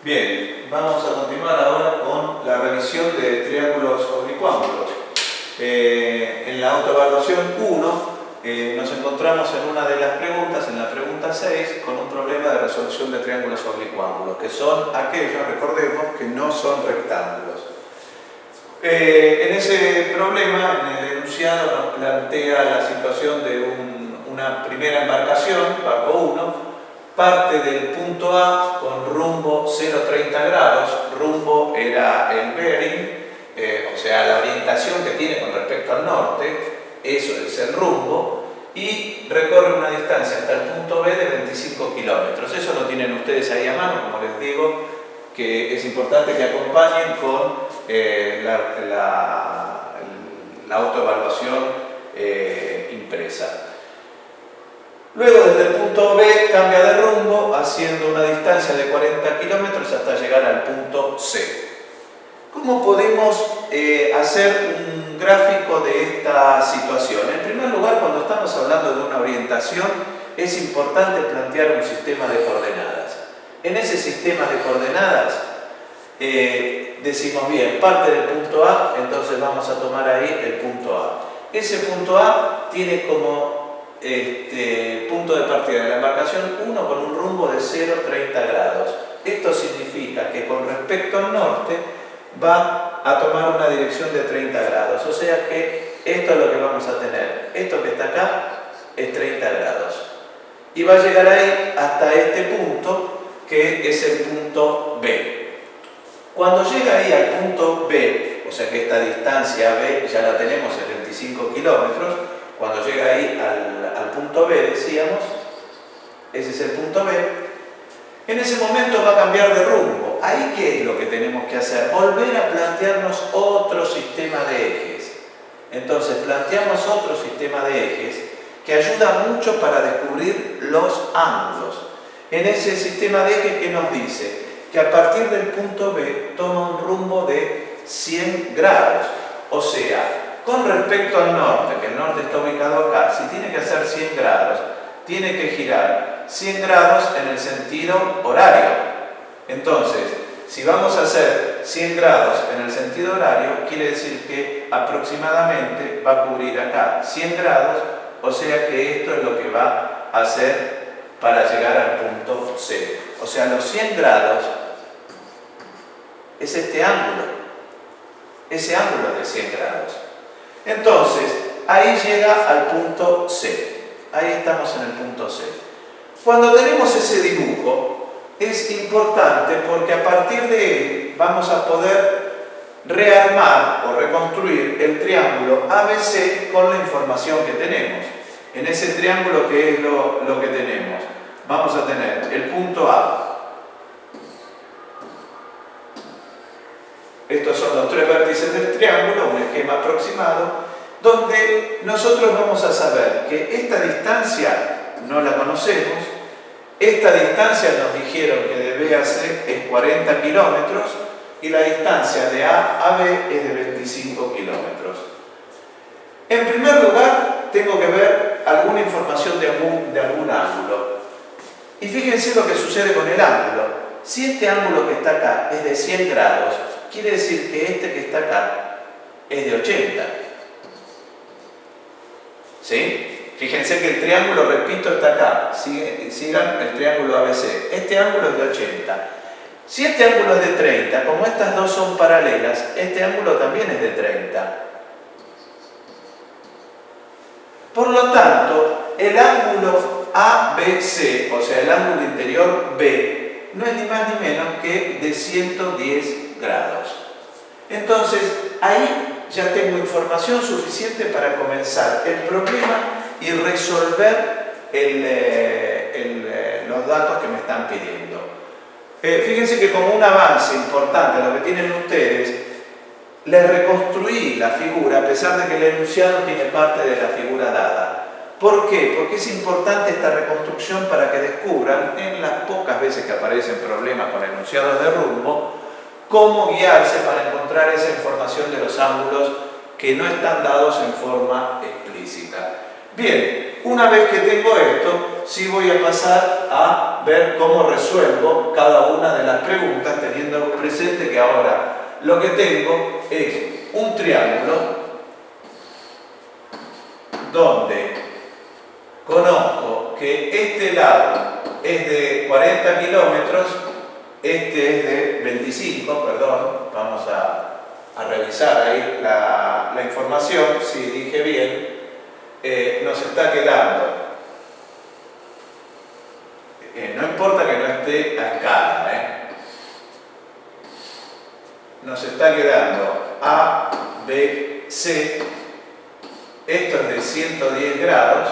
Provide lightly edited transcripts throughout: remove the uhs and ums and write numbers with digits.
Bien, vamos a continuar ahora con la revisión de triángulos oblicuángulos. En la autoevaluación 1 nos encontramos en una de las preguntas, en la pregunta 6, con un problema de resolución de triángulos oblicuángulos, que son aquellos, recordemos, que no son rectángulos. En ese problema, en el enunciado nos plantea la situación de una primera embarcación, barco 1, parte del punto A con rumbo 0,30 grados, rumbo era el bearing, o sea, la orientación que tiene con respecto al norte, eso es el rumbo, y recorre una distancia hasta el punto B de 25 kilómetros. Eso lo tienen ustedes ahí a mano, como les digo, que es importante que acompañen con la autoevaluación impresa. Luego, desde el punto B, cambia de rumbo, haciendo una distancia de 40 kilómetros hasta llegar al punto C. ¿Cómo podemos hacer un gráfico de esta situación? En primer lugar, cuando estamos hablando de una orientación, es importante plantear un sistema de coordenadas. En ese sistema de coordenadas, decimos bien, parte del punto A, entonces vamos a tomar ahí el punto A. Ese punto A tiene como punto de partida de la embarcación 1 con un rumbo de 0,30 grados. Esto significa que con respecto al norte va a tomar una dirección de 30 grados. O sea que esto es lo que vamos a tener. Esto que está acá es 30 grados. Y va a llegar ahí hasta este punto, que es el punto B. Cuando llega ahí al punto B, o sea que esta distancia B ya la tenemos en 25 kilómetros, cuando llega ahí al punto B, decíamos, ese es el punto B, en ese momento va a cambiar de rumbo. Ahí, ¿qué es lo que tenemos que hacer? Volver a plantearnos otro sistema de ejes. Entonces, planteamos otro sistema de ejes que ayuda mucho para descubrir los ángulos. En ese sistema de ejes, ¿qué nos dice? Que a partir del punto B toma un rumbo de 100 grados. O sea, con respecto al norte, que el norte está ubicado acá, si tiene que hacer 100 grados, tiene que girar 100 grados en el sentido horario. Entonces, si vamos a hacer 100 grados en el sentido horario, quiere decir que aproximadamente va a cubrir acá 100 grados, o sea que esto es lo que va a hacer para llegar al punto C. O sea, los 100 grados es este ángulo, ese ángulo de 100 grados. Entonces, ahí llega al punto C. Ahí estamos en el punto C. Cuando tenemos ese dibujo, es importante porque a partir de él vamos a poder rearmar o reconstruir el triángulo ABC con la información que tenemos. En ese triángulo, ¿qué es lo que tenemos? Vamos a tener el punto A. Estos son los tres vértices del triángulo, un esquema aproximado, donde nosotros vamos a saber que esta distancia no la conocemos. Esta distancia nos dijeron que de B a C es 40 kilómetros y la distancia de A a B es de 25 kilómetros. En primer lugar, tengo que ver alguna información de algún ángulo. Y fíjense lo que sucede con el ángulo. Si este ángulo que está acá es de 100 grados, quiere decir que este que está acá es de 80. ¿Sí? Fíjense que el triángulo, repito, está acá. Sigan el triángulo ABC. Este ángulo es de 80. Si este ángulo es de 30, como estas dos son paralelas, este ángulo también es de 30. Por lo tanto, el ángulo ABC, o sea, el ángulo interior B, no es ni más ni menos que de 110 grados. Entonces, ahí ya tengo información suficiente para comenzar el problema y resolver los datos que me están pidiendo. Fíjense que como un avance importante a lo que tienen ustedes, les reconstruí la figura a pesar de que el enunciado tiene parte de la figura dada. ¿Por qué? Porque es importante esta reconstrucción para que descubran, en las pocas veces que aparecen problemas con enunciados de rumbo, cómo guiarse para encontrar esa información de los ángulos que no están dados en forma explícita. Bien, una vez que tengo esto, sí voy a pasar a ver cómo resuelvo cada una de las preguntas, teniendo presente que ahora lo que tengo es un triángulo donde conozco que este lado es de 40 kilómetros, este es de 25, perdón, vamos a revisar ahí la información, si dije bien, nos está quedando, no importa que no esté a escala, nos está quedando A, B, C, esto es de 110 grados,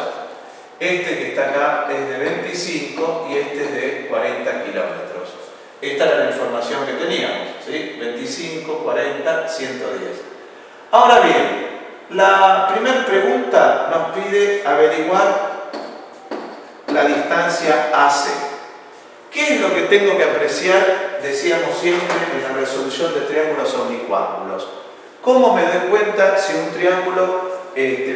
este que está acá es de 25 y este es de 40 kilómetros. Esta era la información que teníamos, ¿sí? 25, 40, 110. Ahora bien, la primera pregunta nos pide averiguar la distancia AC. ¿Qué es lo que tengo que apreciar? Decíamos siempre en la resolución de triángulos oblicuángulos. ¿Cómo me doy cuenta si un triángulo,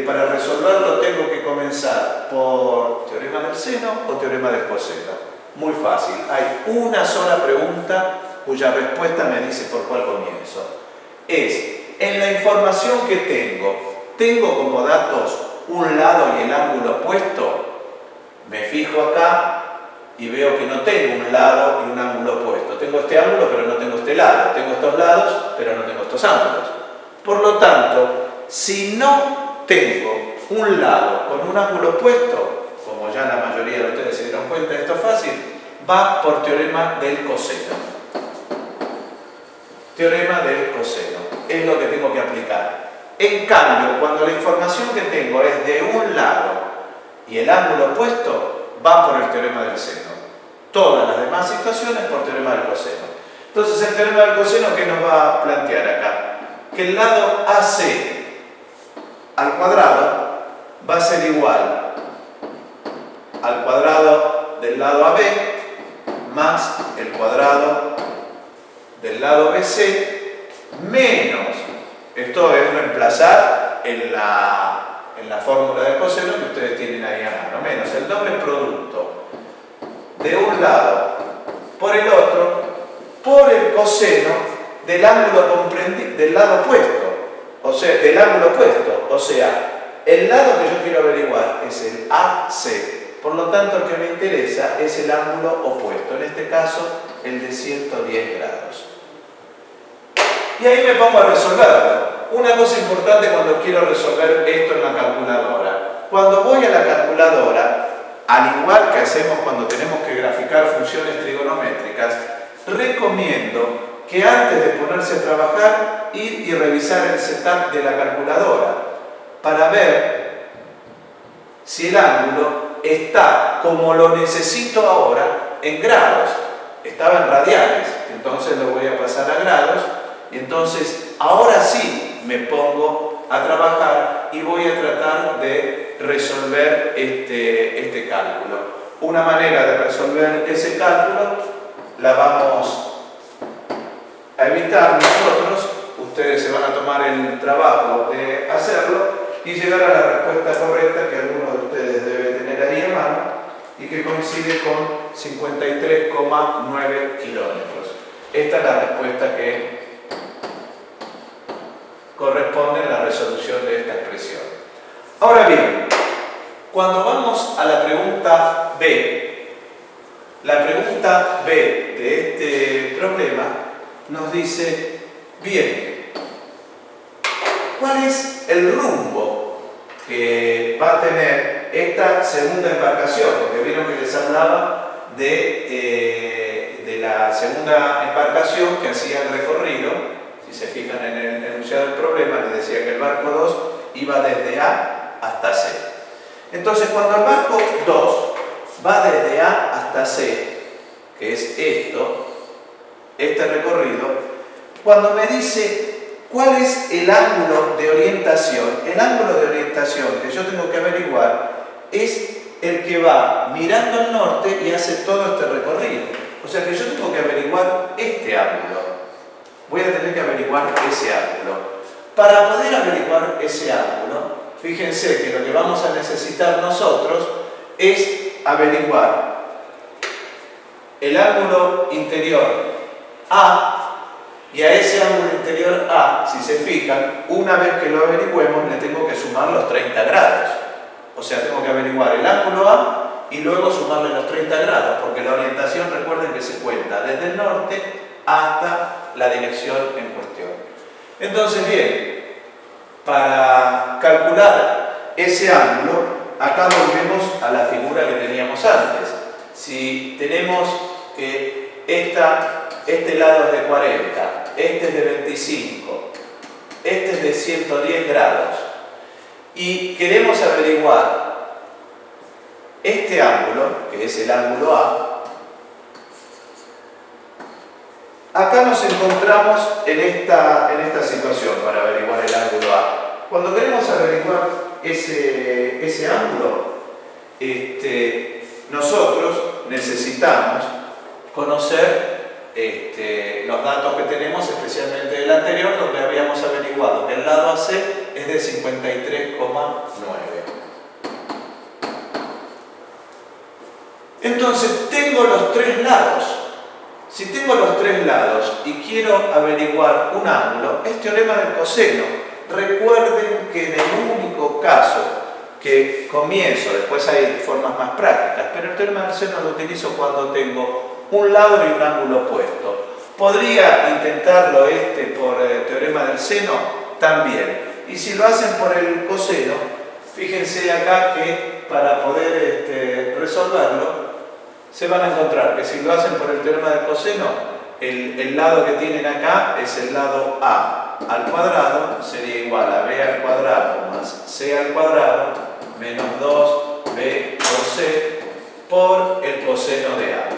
para resolverlo, tengo que comenzar por teorema del seno o teorema del coseno? Muy fácil. Hay una sola pregunta cuya respuesta me dice por cuál comienzo. Es, en la información que tengo como datos un lado y el ángulo opuesto. Me fijo acá y veo que no tengo un lado y un ángulo opuesto. Tengo este ángulo, pero no tengo este lado. Tengo estos lados, pero no tengo estos ángulos. Por lo tanto, si no tengo un lado con un ángulo opuesto, como ya la mayoría de ustedes se dieron cuenta, esto es fácil, va por teorema del coseno. Teorema del coseno. Es lo que tengo que aplicar. En cambio, cuando la información que tengo es de un lado y el ángulo opuesto, va por el teorema del seno. Todas las demás situaciones por teorema del coseno. Entonces, el teorema del coseno, ¿qué nos va a plantear acá? Que el lado AC al cuadrado va a ser igual al cuadrado del lado AB más el cuadrado del lado BC menos, esto es reemplazar en la fórmula de coseno que ustedes tienen ahí a mano, menos el doble producto de un lado por el otro por el coseno del ángulo comprendido, del lado opuesto, o sea, del ángulo opuesto, o sea, el lado que yo quiero averiguar es el AC. Por lo tanto, el que me interesa es el ángulo opuesto, en este caso el de 110 grados. Y ahí me pongo a resolverlo. Una cosa importante cuando quiero resolver esto en la calculadora. Cuando voy a la calculadora, al igual que hacemos cuando tenemos que graficar funciones trigonométricas, recomiendo que antes de ponerse a trabajar, ir y revisar el setup de la calculadora para ver si el ángulo está como lo necesito ahora en grados. Estaba en radianes, entonces lo voy a pasar a grados y entonces ahora sí me pongo a trabajar y voy a tratar de resolver este cálculo. Una manera de resolver ese cálculo la vamos a evitar nosotros, ustedes se van a tomar el trabajo de hacerlo y llegar a la respuesta correcta que alguno de ustedes debe tener ahí a mano y que coincide con 53,9 kilómetros. Esta es la respuesta que corresponde en la resolución de esta expresión. Ahora bien, cuando vamos a la pregunta B, la pregunta B de este problema nos dice, bien, ¿cuál es el rumbo que va a tener esta segunda embarcación? Porque vieron que les hablaba de la segunda embarcación que hacía el recorrido. Si se fijan en el enunciado del problema, les decía que el barco 2 iba desde A hasta C. Entonces, cuando el barco 2 va desde A hasta C, que es este recorrido, cuando me dice cuál es el ángulo de orientación que yo tengo que averiguar es el que va mirando al norte y hace todo este recorrido. O sea que yo tengo que averiguar este ángulo. Voy a tener que averiguar ese ángulo. Para poder averiguar ese ángulo, fíjense que lo que vamos a necesitar nosotros es averiguar el ángulo interior A, y a ese ángulo interior A, si se fijan, una vez que lo averigüemos, le tengo que sumar los 30 grados. O sea, tengo que averiguar el ángulo A y luego sumarle los 30 grados, porque la orientación, recuerden que se cuenta desde el norte hasta la dirección en cuestión. Entonces, bien, para calcular ese ángulo, acá volvemos a la figura que teníamos antes. Si tenemos que este lado es de 40, este es de 25, este es de 110 grados, y queremos averiguar este ángulo, que es el ángulo A, acá nos encontramos en esta situación para averiguar el ángulo A. Cuando queremos averiguar ese ángulo, nosotros necesitamos conocer los datos que tenemos, especialmente del anterior, donde habíamos averiguado que el lado AC es de 53,9. Entonces, tengo los tres lados. Si tengo los tres lados y quiero averiguar un ángulo, es teorema del coseno. Recuerden que en el único caso que comienzo, después hay formas más prácticas, pero el teorema del seno lo utilizo cuando tengo un lado y un ángulo opuesto. ¿Podría intentarlo por teorema del seno? También. Y si lo hacen por el coseno, fíjense acá que para poder resolverlo, se van a encontrar que si lo hacen por el teorema del coseno, el lado que tienen acá es el lado A al cuadrado, sería igual a B al cuadrado más C al cuadrado menos 2B por C por el coseno de A.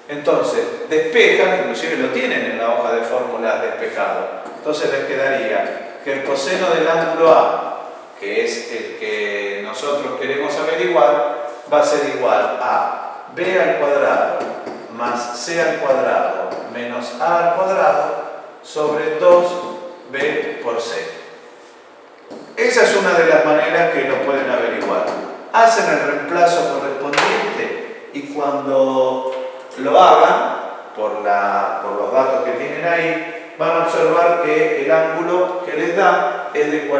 Entonces, despejan, inclusive lo tienen en la hoja de fórmulas despejado. Entonces les quedaría que el coseno del ángulo A, que es el que nosotros queremos averiguar, va a ser igual a B al cuadrado más C al cuadrado menos A al cuadrado sobre 2B por C. Esa es una de las maneras que lo pueden averiguar. Hacen el reemplazo correspondiente y cuando lo hagan, por los datos que tienen ahí, van a observar que el ángulo que les da es de 40.